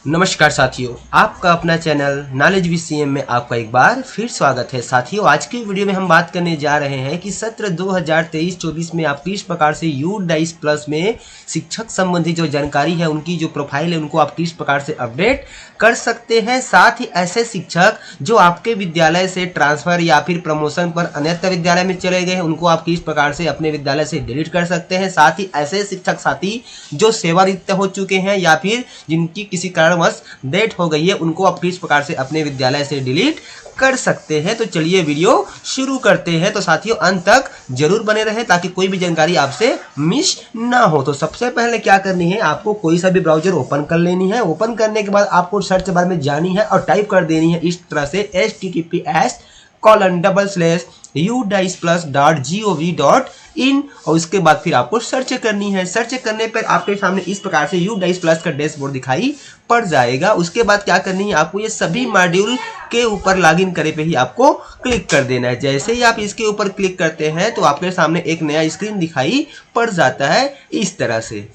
नमस्कार साथियों, आपका अपना चैनल नॉलेज VCM में आपका एक बार फिर स्वागत है। साथियों, आज की वीडियो में हम बात करने जा रहे हैं कि सत्र 2023-24 में आप किस प्रकार से UDAIS प्लस में शिक्षक संबंधी जो जानकारी है, उनकी जो प्रोफाइल है, उनको आप किस प्रकार से अपडेट कर सकते हैं। साथ ही ऐसे शिक्षक जो आपके विद्यालय से ट्रांसफर या फिर प्रमोशन पर अन्यत्र विद्यालय में चले गए हैं, उनको आप किस प्रकार से अपने विद्यालय से डिलीट कर सकते हैं। साथ ही ऐसे शिक्षक साथी जो सेवानिवृत्त हो चुके हैं या फिर जिनकी किसी कारणवश डेथ हो गई है, उनको आप किस प्रकार से अपने विद्यालय से डिलीट कर सकते हैं। तो चलिए वीडियो शुरू करते हैं। तो साथियों, अंत तक जरूर बने रहें ताकि कोई भी जानकारी आपसे मिस ना हो। तो सबसे पहले क्या करनी है, आपको कोई सा भी ब्राउजर ओपन कर लेनी है। ओपन करने के बाद आपको सर्च बार में जानी है और टाइप कर देनी है इस तरह से https://udais+.gov.in और उसके बाद फिर आपको सर्च करनी है। सर्च करने पर आपके सामने इस प्रकार से UDAIS प्लस का डैशबोर्ड दिखाई पड़ जाएगा। उसके बाद क्या करनी है, आपको ये सभी मॉड्यूल के ऊपर लॉगिन करे पे ही आपको क्लिक कर देना है। जैसे ही आप इसके ऊपर क्लिक करते हैं तो आपके सामने एक नया स्क्रीन दिखाई पड़ जाता है इस तरह से।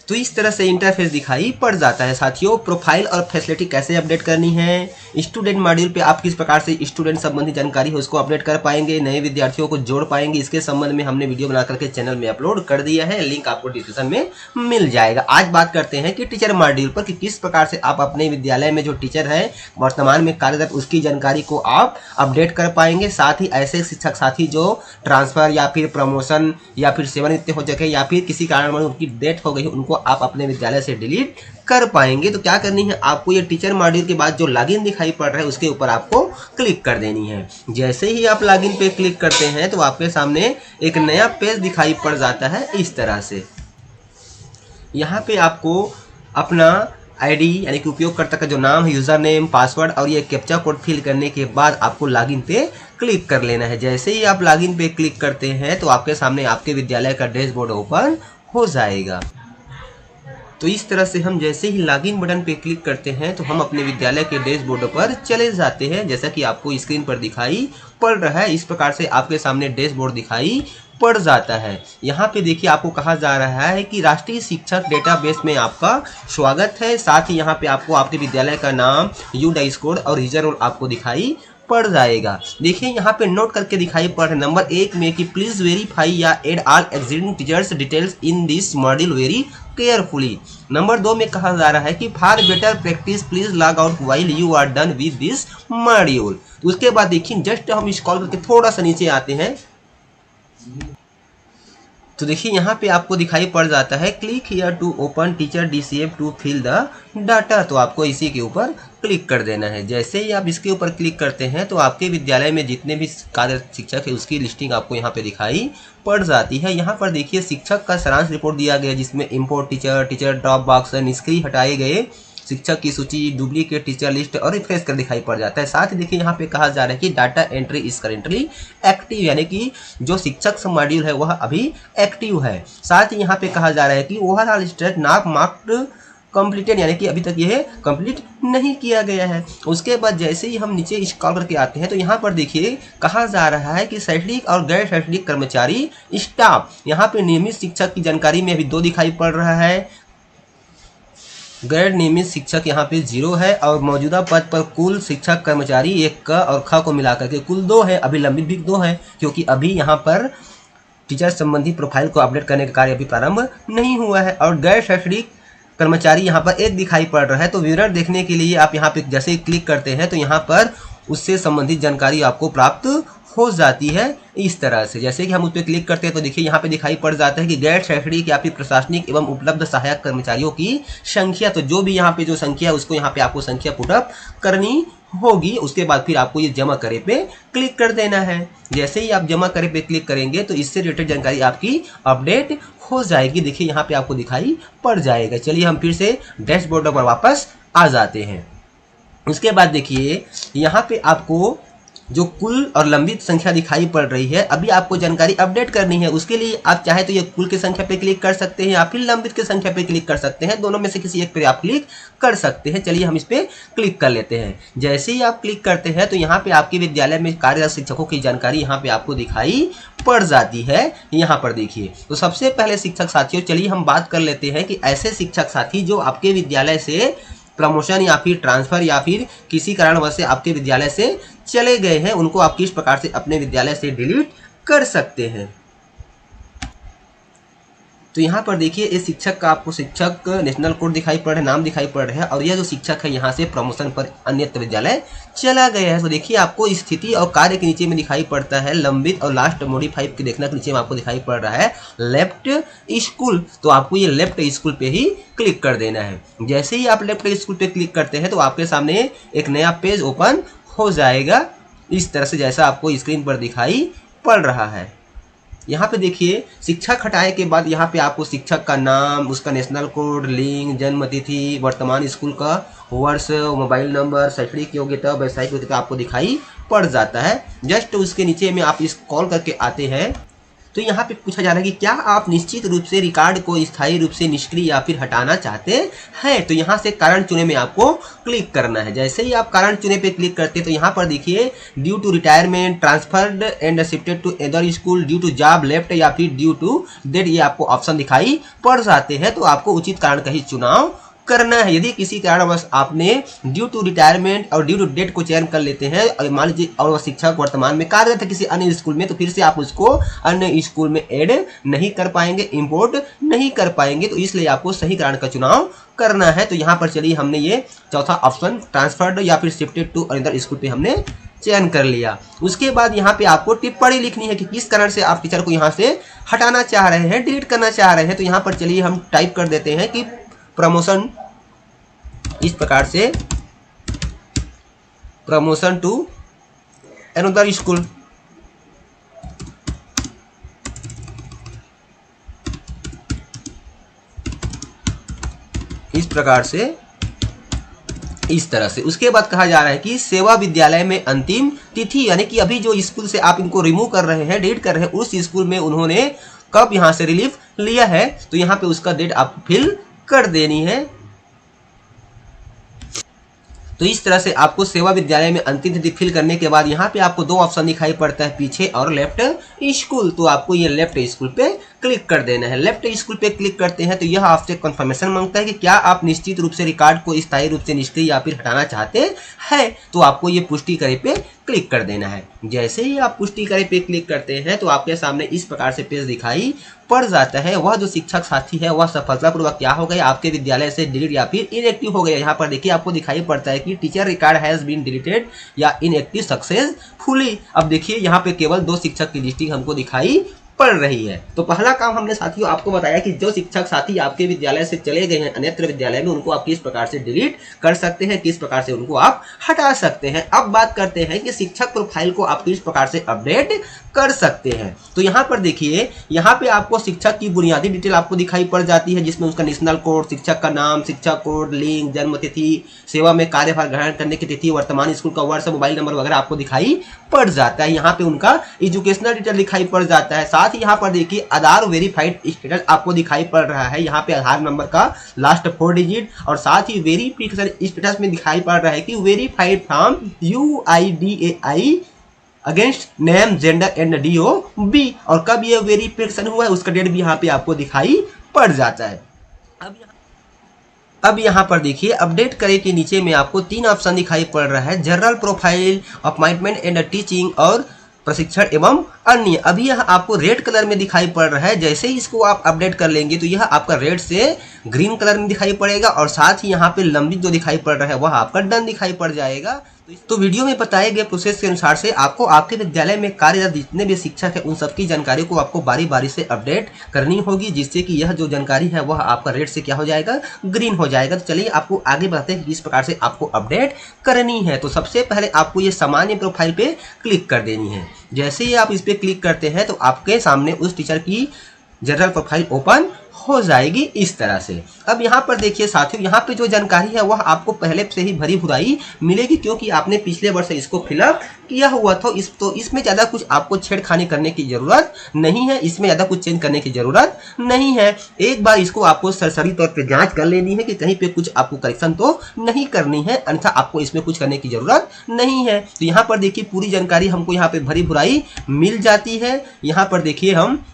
तो इस तरह से इंटरफेस दिखाई पड़ जाता है। साथियों, प्रोफाइल और फैसिलिटी कैसे अपडेट करनी है, स्टूडेंट मॉड्यूल पे आप किस प्रकार से स्टूडेंट संबंधी जानकारी है उसको अपडेट कर पाएंगे, नए विद्यार्थियों को जोड़ पाएंगे, इसके संबंध में हमने वीडियो बना करके चैनल में अपलोड कर दिया है। लिंक आपको डिस्क्रिप्शन में मिल जाएगा। आज बात करते हैं कि टीचर मॉड्यूल पर कि किस प्रकार से आप अपने विद्यालय में जो टीचर है वर्तमान में कार्यरत, उसकी जानकारी को आप अपडेट कर पाएंगे। साथ ही ऐसे शिक्षक साथी जो ट्रांसफर या फिर प्रमोशन या फिर सेवानिवृत्त हो चुके या फिर किसी कारण उनकी डेथ हो गई, उनको आप अपने विद्यालय से डिलीट कर पाएंगे। तो क्या करनी है, आपको ये टीचर मॉड्यूल के बाद जो लॉगिन दिखाई पड़ रहा है उसके ऊपर आपको क्लिक कर देनी है। जैसे ही आप लॉगिन पे क्लिक करते हैं तो आपके सामने एक नया पेज दिखाई पड़ जाता है इस तरह से। यहाँ पे आपको अपना आईडी यानी कि उपयोगकर्ता का जो नाम है, यूजर नेम, पासवर्ड और ये कैप्चा कोड फिल करने के बाद आपको लॉगिन पे क्लिक कर लेना है। जैसे ही आप लॉगिन पे क्लिक करते हैं तो आपके सामने आपके विद्यालय का डैशबोर्ड ओपन हो जाएगा। तो इस तरह से हम जैसे ही लॉगिन बटन पे क्लिक करते हैं तो हम अपने विद्यालय के डैशबोर्ड पर चले जाते हैं। जैसा कि आपको स्क्रीन पर दिखाई पड़ रहा है, इस प्रकार से आपके सामने डैशबोर्ड दिखाई पड़ जाता है। यहाँ पे देखिए, आपको कहा जा रहा है कि राष्ट्रीय शिक्षक डेटाबेस में आपका स्वागत है। साथ ही यहाँ पे आपको आपके विद्यालय का नाम, UDAIS कोड और यूजर रोल आपको दिखाई पड़ जाएगा। देखिए यहाँ पे नोट करके दिखाई पड़ रहा है नंबर 1 में कि प्लीज वेरीफाई या add all existing teachers details in this module very carefully. Number 2 में कहा जा रहा है कि for better practice please log out while you are done with this module. उसके बाद देखिए, जस्ट हम स्क्रॉल करके थोड़ा सा नीचे आते हैं तो देखिए यहाँ पे आपको दिखाई पड़ जाता है click here to open teacher DCF to fill the data. तो आपको इसी के ऊपर क्लिक कर देना है। जैसे ही आप इसके ऊपर क्लिक करते हैं तो आपके विद्यालय में जितने भी कार्य शिक्षक है उसकी लिस्टिंग आपको यहाँ पे दिखाई पड़ जाती है। यहाँ पर देखिए शिक्षक का सारांश रिपोर्ट दिया गया जिसमें import teacher, teacher drop box, निष्क्रिय हटाए गए शिक्षक की सूची, डुप्लीकेट टीचर लिस्ट और रिफ्रेश कर दिखाई पड़ जाता है। साथ ही देखिए यहाँ पे कहा जा रहा है कि data entry is currently active, यानी कि जो शिक्षक मॉड्यूल है वह अभी एक्टिव है। साथ ही यहाँ पे कहा जा रहा है कि overall state not marked completed, यानी कि अभी तक यह कंप्लीट नहीं किया गया है। उसके बाद जैसे ही हम नीचे स्क्रॉल करके आते हैं तो यहाँ पर देखिए कहा जा रहा है कि शैक्षणिक और गैर शैक्षणिक कर्मचारी स्टाफ, यहाँ पे नियमित शिक्षक की जानकारी में अभी 2 दिखाई पड़ रहा है, गैर नियमित शिक्षक यहाँ पे 0 है और मौजूदा पद पर कुल शिक्षक कर्मचारी 1 क और ख को मिलाकर के कुल 2 है। अभी लंबित भी 2 है क्योंकि अभी यहाँ पर टीचर संबंधी प्रोफाइल को अपडेट करने का कार्य अभी प्रारंभ नहीं हुआ है। और गैर शैक्षणिक कर्मचारी यहाँ पर 1 दिखाई पड़ रहा है। तो विवरण देखने के लिए आप यहाँ पे जैसे ही क्लिक करते हैं तो यहाँ पर उससे संबंधित जानकारी आपको प्राप्त हो जाती है इस तरह से। जैसे कि हम उस पर क्लिक करते हैं तो देखिए यहाँ पे दिखाई पड़ जाता है कि गैर शैक्षणिक या फिर प्रशासनिक एवं उपलब्ध सहायक कर्मचारियों की संख्या। तो जो भी यहाँ पे जो संख्या है उसको यहाँ पे आपको संख्या पुटअप करनी होगी। उसके बाद फिर आपको ये जमा करे पे क्लिक कर देना है। जैसे ही आप जमा करे पे क्लिक करेंगे तो इससे रिलेटेड जानकारी आपकी अपडेट हो जाएगी। देखिए यहाँ पे आपको दिखाई पड़ जाएगा। चलिए हम फिर से डैशबोर्ड पर वापस आ जाते हैं। उसके बाद देखिए यहाँ पे आपको जो कुल और लंबित संख्या दिखाई पड़ रही है, अभी आपको जानकारी अपडेट करनी है। उसके लिए आप चाहे तो ये कुल की संख्या पे क्लिक कर सकते हैं या फिर लंबित की संख्या पे क्लिक कर सकते हैं, दोनों में से किसी एक पे आप क्लिक कर सकते हैं। चलिए हम इस पे क्लिक कर लेते हैं। जैसे ही आप क्लिक करते हैं तो यहाँ पे आपके विद्यालय में कार्यरत शिक्षकों की जानकारी यहाँ पे आपको दिखाई पड़ जाती है। यहाँ पर देखिए, तो सबसे पहले शिक्षक साथियों, चलिए हम बात कर लेते हैं कि ऐसे शिक्षक साथी जो आपके विद्यालय से प्रमोशन या फिर ट्रांसफर या फिर किसी कारणवश से आपके विद्यालय से चले गए हैं, उनको आप किस प्रकार से अपने विद्यालय से डिलीट कर सकते हैं। तो यहाँ पर देखिए, इस शिक्षक का आपको शिक्षक नेशनल कोड दिखाई पड़ रहा है, नाम दिखाई पड़ रहा है, और यह जो शिक्षक है यहाँ से प्रमोशन पर अन्यत्र विद्यालय चला गया है। तो देखिए आपको स्थिति और कार्य के नीचे में दिखाई पड़ता है लंबित, और लास्ट मॉडिफाई के देखना के नीचे में आपको दिखाई पड़ रहा है लेफ्ट स्कूल। तो आपको ये लेफ्ट स्कूल पे ही क्लिक कर देना है। जैसे ही आप लेफ्ट स्कूल पे क्लिक करते हैं तो आपके सामने एक नया पेज ओपन हो जाएगा, इस तरह से जैसा आपको स्क्रीन पर दिखाई पड़ रहा है। यहाँ पे देखिए, शिक्षक हटाए के बाद यहाँ पे आपको शिक्षक का नाम, उसका नेशनल कोड, लिंग, जन्म तिथि, वर्तमान स्कूल का वर्ष, मोबाइल नंबर, शैक्षणिक योग्यता, व्यावसायिक योग्यता आपको दिखाई पड़ जाता है। जस्ट उसके नीचे में आप इस कॉल करके आते हैं तो यहाँ पे पूछा जा रहा है कि क्या आप निश्चित रूप से रिकॉर्ड को स्थायी रूप से निष्क्रिय या फिर हटाना चाहते हैं। तो यहाँ से कारण चुने में आपको क्लिक करना है। जैसे ही आप कारण चुने पे क्लिक करते हैं तो यहाँ पर देखिए, due to retirement, transferred and shifted to other school, due to job left या फिर ड्यू टू डेट, ये आपको ऑप्शन दिखाई पड़ जाते हैं। तो आपको उचित कारण का ही चुनाव करना है। यदि किसी कारणवश आपने ड्यू टू रिटायरमेंट और ड्यू टू डेट को चयन कर लेते हैं और मान लीजिए और वह शिक्षक वर्तमान में कार्यरत है किसी अन्य स्कूल में, तो फिर से आप उसको अन्य स्कूल में ऐड नहीं कर पाएंगे, इंपोर्ट नहीं कर पाएंगे। तो इसलिए आपको सही कारण का चुनाव करना है। तो यहाँ पर चलिए हमने ये चौथा ऑप्शन ट्रांसफर्ड या फिर शिफ्टेड टू अनदर स्कूल पे हमने चयन कर लिया। उसके बाद यहाँ पे आपको टिप्पणी लिखनी है कि किस कारण से आप टीचर को यहाँ से हटाना चाह रहे हैं, डिलीट करना चाह रहे हैं। तो यहाँ पर चलिए हम टाइप कर देते हैं कि प्रमोशन, इस प्रकार से प्रमोशन टू अनदर स्कूल। इस प्रकार से, इस तरह से। उसके बाद कहा जा रहा है कि सेवा विद्यालय में अंतिम तिथि, यानी कि अभी जो स्कूल से आप इनको रिमूव कर रहे हैं, डिलीट कर रहे हैं, उस स्कूल में उन्होंने कब यहाँ से रिलीफ लिया है, तो यहाँ पे उसका डेट आप फिल कर देनी है। तो इस तरह से आपको सेवा विद्यालय में अंतिम तिथि फिल करने के बाद यहाँ पे आपको दो ऑप्शन दिखाई पड़ता है, पीछे और लेफ्ट स्कूल। तो आपको ये लेफ्ट स्कूल पे क्लिक कर देना है। लेफ्ट स्कूल पे क्लिक करते हैं तो यह आपसे कंफर्मेशन मांगता है कि क्या आप निश्चित रूप से रिकॉर्ड को स्थायी रूप से निष्क्रिय या फिर हटाना चाहते हैं। तो आपको ये पुष्टि करे पे क्लिक कर देना है। जैसे ही आप पुष्टि करे पे क्लिक करते हैं तो आपके सामने इस प्रकार से पेज दिखाई पड़ जाता है। वह जो शिक्षक साथी है वह सफलतापूर्वक क्या हो गया, आपके विद्यालय से डिलीट या फिर इनएक्टिव हो गया। यहाँ पर देखिए आपको दिखाई पड़ता है कि teacher record has been deleted या इनएक्टिव सक्सेसफुली। अब देखिए यहाँ पे केवल दो शिक्षक की लिस्टिंग हमको दिखाई पड़ रही है। तो पहला काम हमने साथियों आपको बताया कि जो शिक्षक साथी आपके विद्यालय से चले गए हैं अन्यत्र विद्यालय में, उनको आप किस प्रकार से डिलीट कर सकते हैं, किस प्रकार से उनको आप हटा सकते हैं। अब बात करते हैं कि शिक्षक प्रोफाइल को आप किस प्रकार से अपडेट कर सकते हैं। तो यहाँ पर देखिए, यहाँ पे आपको शिक्षक की बुनियादी डिटेल आपको दिखाई पड़ जाती है, जिसमें उसका नेशनल कोड, शिक्षक का नाम, शिक्षक कोड, लिंग, जन्म तिथि, सेवा में कार्यभार ग्रहण करने की तिथि, वर्तमान स्कूल का वर्ष, मोबाइल नंबर वगैरह आपको दिखाई पड़ जाता है। यहाँ पे उनका एजुकेशनल डिटेल दिखाई पड़ जाता है। साथ ही यहाँ पर देखिए आधार वेरीफाइड स्टेटस आपको दिखाई पड़ रहा है। यहाँ पे आधार नंबर का लास्ट 4 डिजिट, और साथ ही वेरिफिकेशन स्टेटस में दिखाई पड़ रहा है कि verified from UIDAI against name, gender and DOB, और कब ये वेरिफिकेशन हुआ है उसका डेट भी यहाँ पे आपको दिखाई पड़ जाता है। अब यहाँ पर देखिए अपडेट करे के नीचे में आपको 3 ऑप्शन दिखाई पड़ रहा है, general profile, appointment and teaching और प्रशिक्षण एवं अन्य। अभी यह आपको रेड कलर में दिखाई पड़ रहा है। जैसे ही इसको आप अपडेट कर लेंगे तो यह आपका रेड से ग्रीन कलर में दिखाई पड़ेगा, और साथ ही यहाँ पे लंबित जो दिखाई पड़ रहा है वह आपका डन दिखाई पड़ जाएगा। तो वीडियो में बताए गए प्रोसेस के अनुसार से आपको आपके विद्यालय में कार्यरत जितने भी शिक्षक है उन सबकी जानकारी को आपको बारी बारी से अपडेट करनी होगी, जिससे कि यह जो जानकारी है वह आपका रेड से क्या हो जाएगा, ग्रीन हो जाएगा। तो चलिए आपको आगे बताते हैं कि किस प्रकार से आपको अपडेट करनी है। तो सबसे पहले आपको ये सामान्य प्रोफाइल पे क्लिक कर देनी है। जैसे ही आप इस पे क्लिक करते हैं तो आपके सामने उस टीचर की जनरल प्रोफाइल ओपन हो जाएगी इस तरह से। अब यहाँ पर देखिए साथियों, यहाँ पे जो जानकारी है वह आपको पहले से ही भरी भुराई मिलेगी, क्योंकि आपने पिछले वर्ष इसको फिलअप किया हुआ था। तो इसमें ज़्यादा कुछ आपको छेड़खानी करने की ज़रूरत नहीं है, इसमें ज़्यादा कुछ चेंज करने की ज़रूरत नहीं है। एक बार इसको आपको सरसरी तौर पे जांच कर लेनी है कि कहीं पे कुछ आपको करेक्शन तो नहीं करनी है, अन्यथा आपको इसमें कुछ करने की ज़रूरत नहीं है। तो यहाँ पर देखिए पूरी जानकारी हमको यहाँ पे भरी भुराई मिल जाती है। यहाँ पर देखिए हम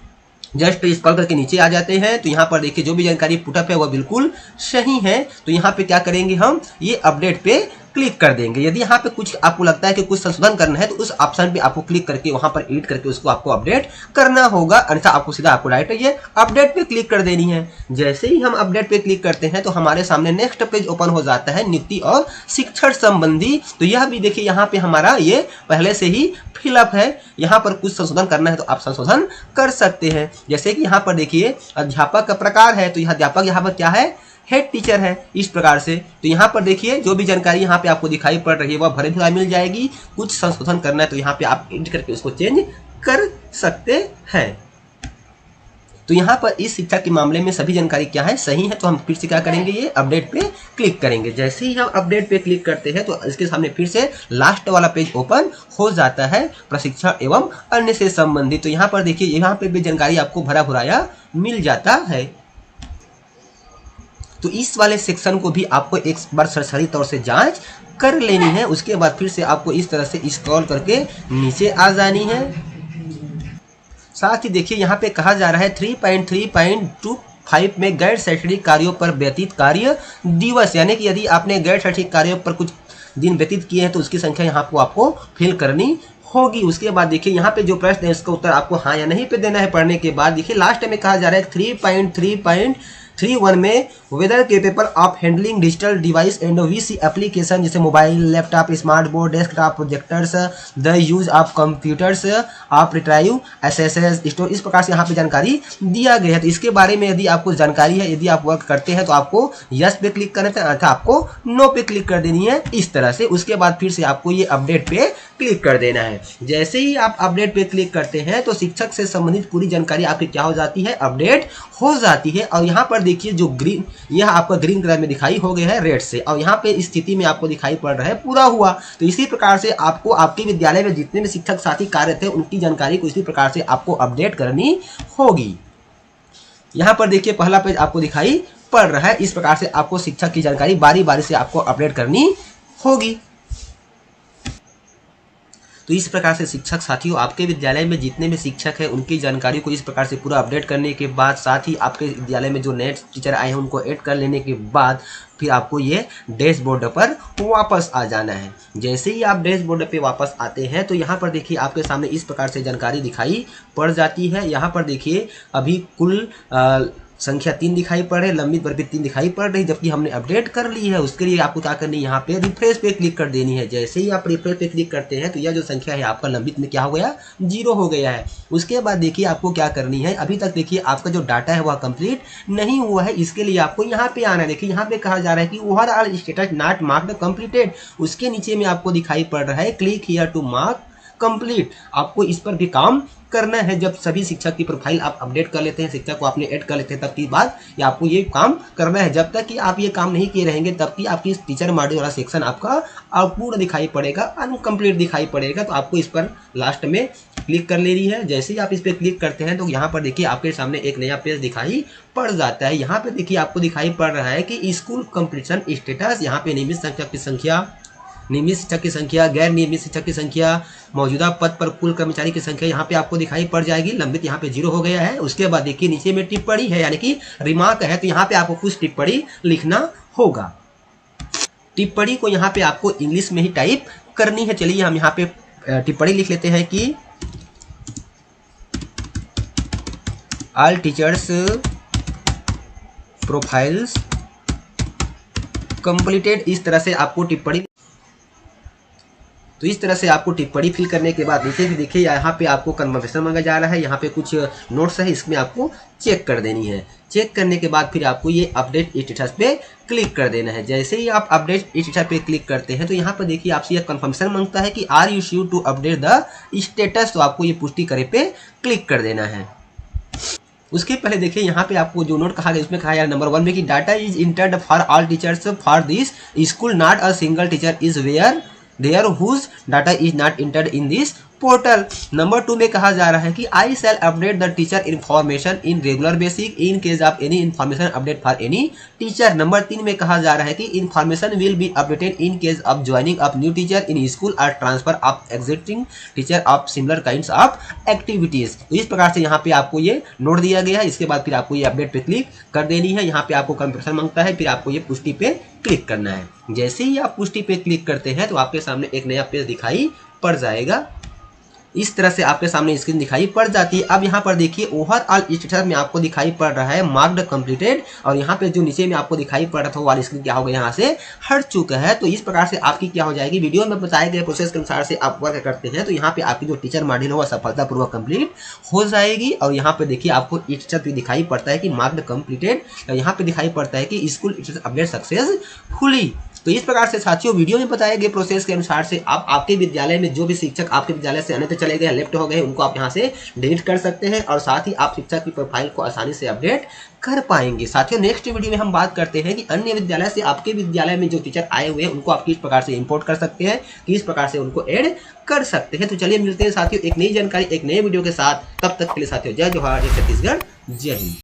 जस्ट स्क्रॉल करके नीचे आ जाते हैं, तो यहाँ पर देखिए जो भी जानकारी पुटअप है वह बिल्कुल सही है। तो यहाँ पे क्या करेंगे, हम ये अपडेट पे क्लिक कर देंगे। यदि यहाँ पे कुछ आपको लगता है कि कुछ संशोधन करना है तो उस ऑप्शन पे आपको क्लिक करके वहां पर एडिट करके उसको आपको अपडेट करना होगा, अन्यथा आपको सीधा आपको डायरेक्ट ये अपडेट पे क्लिक कर देनी है। जैसे ही हम अपडेट पे क्लिक करते हैं तो हमारे सामने नेक्स्ट पेज ओपन हो जाता है नियुक्ति और शिक्षण संबंधी। तो यह भी देखिए यहाँ पे हमारा ये पहले से ही फिलअप है। यहाँ पर कुछ संशोधन करना है तो आप संशोधन कर सकते हैं। जैसे कि यहाँ पर देखिए अध्यापक का प्रकार है, तो यह अध्यापक यहाँ पर क्या है, हेड टीचर है, इस प्रकार से। तो यहाँ पर देखिए जो भी जानकारी यहाँ पे आपको दिखाई पड़ रही है वह भरे भुराई मिल जाएगी। कुछ संशोधन करना है तो यहाँ पे आप एडिट करके उसको चेंज कर सकते हैं। तो यहाँ पर इस शिक्षा के मामले में सभी जानकारी क्या है, सही है। तो हम फिर से क्या करेंगे, ये अपडेट पे क्लिक करेंगे। जैसे ही हम अपडेट पे क्लिक करते हैं तो इसके सामने फिर से लास्ट वाला पेज ओपन हो जाता है, प्रशिक्षण एवं अन्य से संबंधित। तो यहाँ पर देखिए यहाँ पे भी जानकारी आपको भरा भुराया मिल जाता है। तो इस वाले सेक्शन को भी आपको एक बार सरसरी तौर से जांच कर लेनी है। उसके बाद फिर से आपको इस तरह से स्क्रॉल करके नीचे आ जानी है। साथ ही देखिए यहाँ पे कहा जा रहा है 3.3.25 में गैर शैक्षणिक कार्यों पर व्यतीत कार्य दिवस, यानी कि यदि आपने गैर शैक्षणिक कार्यों पर कुछ दिन व्यतीत किए हैं तो उसकी संख्या यहाँ को आपको फिल करनी होगी। उसके बाद देखिए यहाँ पे जो प्रश्न है इसका उत्तर आपको हाँ या नहीं पे देना है। पढ़ने के बाद देखिए लास्ट में कहा जा रहा है 3.3.31 में whether capable of handling digital device and VC application, जैसे mobile, laptop, smart board, desktop, projectors, the use of computers of retrieve access store, इस प्रकार से यहाँ पे जानकारी दिया गया है। तो इसके बारे में यदि आपको जानकारी है, यदि आप वर्क करते हैं तो आपको यस पे क्लिक करना है, अर्थात आपको नो पे क्लिक कर देनी है इस तरह से। उसके बाद फिर से आपको ये अपडेट पे क्लिक कर देना है। जैसे ही आप अपडेट पे क्लिक करते हैं तो शिक्षक से संबंधित पूरी जानकारी आपकी क्या हो जाती है, अपडेट हो जाती है। और यहाँ पर देखिए जो ग्रीन, यह आपका ग्रीन कलर में दिखाई हो गया है रेड से, और यहाँ पे इस स्थिति में आपको दिखाई पड़ रहा है पूरा हुआ। तो इसी प्रकार से आपको आपके विद्यालय में जितने भी शिक्षक साथी कार्य थे उनकी जानकारी को इसी प्रकार से आपको अपडेट करनी होगी। यहाँ पर देखिए पहला पेज आपको दिखाई पड़ रहा है। इस प्रकार से आपको शिक्षक की जानकारी बारी बारी से आपको अपडेट करनी होगी। तो इस प्रकार से शिक्षक साथियों, आपके विद्यालय में जितने भी शिक्षक हैं उनकी जानकारी को इस प्रकार से पूरा अपडेट करने के बाद, साथ ही आपके विद्यालय में जो नए टीचर आए हैं उनको ऐड कर लेने के बाद फिर आपको ये डैशबोर्ड पर वापस आ जाना है। जैसे ही आप डैशबोर्ड पे वापस आते हैं तो यहाँ पर देखिए आपके सामने इस प्रकार से जानकारी दिखाई पड़ जाती है। यहाँ पर देखिए अभी कुल संख्या 3 दिखाई पड़ रही है, लंबित वर्ग 3 दिखाई पड़ रही, जबकि हमने अपडेट कर ली है। उसके लिए आपको क्या करनी है, यहाँ पे रिफ्रेश पे क्लिक कर देनी है। जैसे ही आप रिफ्रेश पे क्लिक करते हैं तो यह जो संख्या है आपका लंबित में क्या हो गया, 0 हो गया है। उसके बाद देखिए आपको क्या करनी है, अभी तक देखिए आपका जो डाटा है वह कंप्लीट नहीं हुआ है। इसके लिए आपको यहाँ पे आना है। देखिए यहाँ पे कहा जा रहा है कि overall status not marked completed, उसके नीचे में आपको दिखाई पड़ रहा है click here to mark complete. आपको इस पर भी काम करना है। जब सभी शिक्षक की प्रोफाइल आप अपडेट कर लेते हैं, शिक्षक को आपने ऐड कर लेते हैं, तब की बात ये आपको ये काम करना है। जब तक कि आप ये काम नहीं किए रहेंगे तब कि आपकी टीचर मॉड्यूल वाला सेक्शन आपका अपूर्ण दिखाई पड़ेगा, अनकम्प्लीट दिखाई पड़ेगा। तो आपको इस पर लास्ट में क्लिक कर लेनी है। जैसे ही आप इस पर क्लिक करते हैं तो यहाँ पर देखिए आपके सामने एक नया पेज दिखाई पड़ जाता है। यहाँ पे देखिए आपको दिखाई पड़ रहा है कि स्कूल कंप्लीशन स्टेटस, यहाँ पे नियमित शिक्षक की संख्या, नियमित शिक्षक की संख्या, गैर नियमित शिक्षक की संख्या, मौजूदा पद पर कुल कर्मचारी की संख्या यहाँ पे आपको दिखाई पड़ जाएगी। लंबित यहाँ पे 0 हो गया है। उसके बाद देखिए नीचे में टिप्पणी है, यानी कि रिमार्क है, तो यहाँ पे आपको कुछ टिप्पणी लिखना होगा। टिप्पणी को यहाँ पे आपको इंग्लिश में ही टाइप करनी है। चलिए हम यहाँ पे टिप्पणी लिख लेते हैं कि ऑल टीचर्स प्रोफाइल्स कंप्लीटेड। इस तरह से आपको टिप्पणी, तो इस तरह से आपको टिप्पणी फिल करने के बाद नीचे भी देखिए यहाँ पे आपको कन्फर्मेशन मांगा जा रहा है। यहाँ पे कुछ नोट्स है, इसमें आपको चेक कर देनी है। चेक करने के बाद फिर आपको ये अपडेट स्टेटस पे क्लिक कर देना है। जैसे ही आप अपडेट स्टेटस पे क्लिक करते हैं तो यहाँ पर देखिए आपसे यह कन्फर्मेशन मांगता है कि are you sure to update the status. तो आपको ये पुष्टि करे पे क्लिक कर देना है। उसके पहले देखिए यहाँ पे आपको जो नोट कहा गया उसमें कहा गया नंबर 1 में कि data is entered for all teachers for this school, not a single teacher is where there whose data is not entered in this portal. Number 2 में कहा जा रहा है कि I shall update the teacher information in regular basic in case of any information update for any teacher. Number 3 में कहा जा रहा है कि information will be updated in case of joining of new teacher in school और transfer of existing teacher of similar kinds of activities. तो इस प्रकार से यहाँ पे आपको ये नोट दिया गया है। इसके बाद फिर आपको ये अपडेट पे क्लिक कर देनी है। यहाँ पे आपको कंप्रेशन मांगता है, फिर आपको ये पुष्टि पे क्लिक करना है। जैसे ही आप पुष्टि पे क्लिक करते हैं तो आपके सामने एक नया पेज दिखाई पड़ जाएगा। इस तरह से आपके सामने स्क्रीन दिखाई पड़ जाती है। अब यहाँ पर देखिए ओवरऑल स्टेटस में आपको दिखाई पड़ रहा है मार्क्ड कंप्लीटेड, और यहाँ पे जो नीचे में आपको दिखाई पड़ रहा था वो वाली स्क्रीन क्या होगा, यहाँ से हट चुका है। तो इस प्रकार से आपकी क्या हो जाएगी, वीडियो में बताए गए प्रोसेस के अनुसार से आप वर्क करते हैं तो यहाँ पे आपकी जो टीचर मॉड्यूल होगा सफलतापूर्वक कंप्लीट हो जाएगी। और यहाँ पे देखिए आपको स्टेटस भी दिखाई पड़ता है कि मार्क्ड कंप्लीटेड, यहाँ पे दिखाई पड़ता है कि स्कूल स्टेटस अपडेट सक्सेसफुली। तो इस प्रकार से साथियों वीडियो में बताए गए प्रोसेस के अनुसार से आप आपके विद्यालय में जो भी शिक्षक आपके विद्यालय से अन्यत्र चले गए, लेफ्ट हो गए, उनको आप यहाँ से डिलीट कर सकते हैं और साथ ही आप शिक्षक की प्रोफाइल को आसानी से अपडेट कर पाएंगे। साथियों नेक्स्ट वीडियो में हम बात करते हैं कि अन्य विद्यालय से आपके विद्यालय में जो टीचर आए हुए हैं उनको आप किस प्रकार से इंपोर्ट कर सकते हैं, किस प्रकार से उनको ऐड कर सकते हैं। तो चलिए मिलते हैं साथियों एक नई जानकारी एक नए वीडियो के साथ। तब तक के लिए साथियों जय जोहार, जय छत्तीसगढ़, जय हिंद।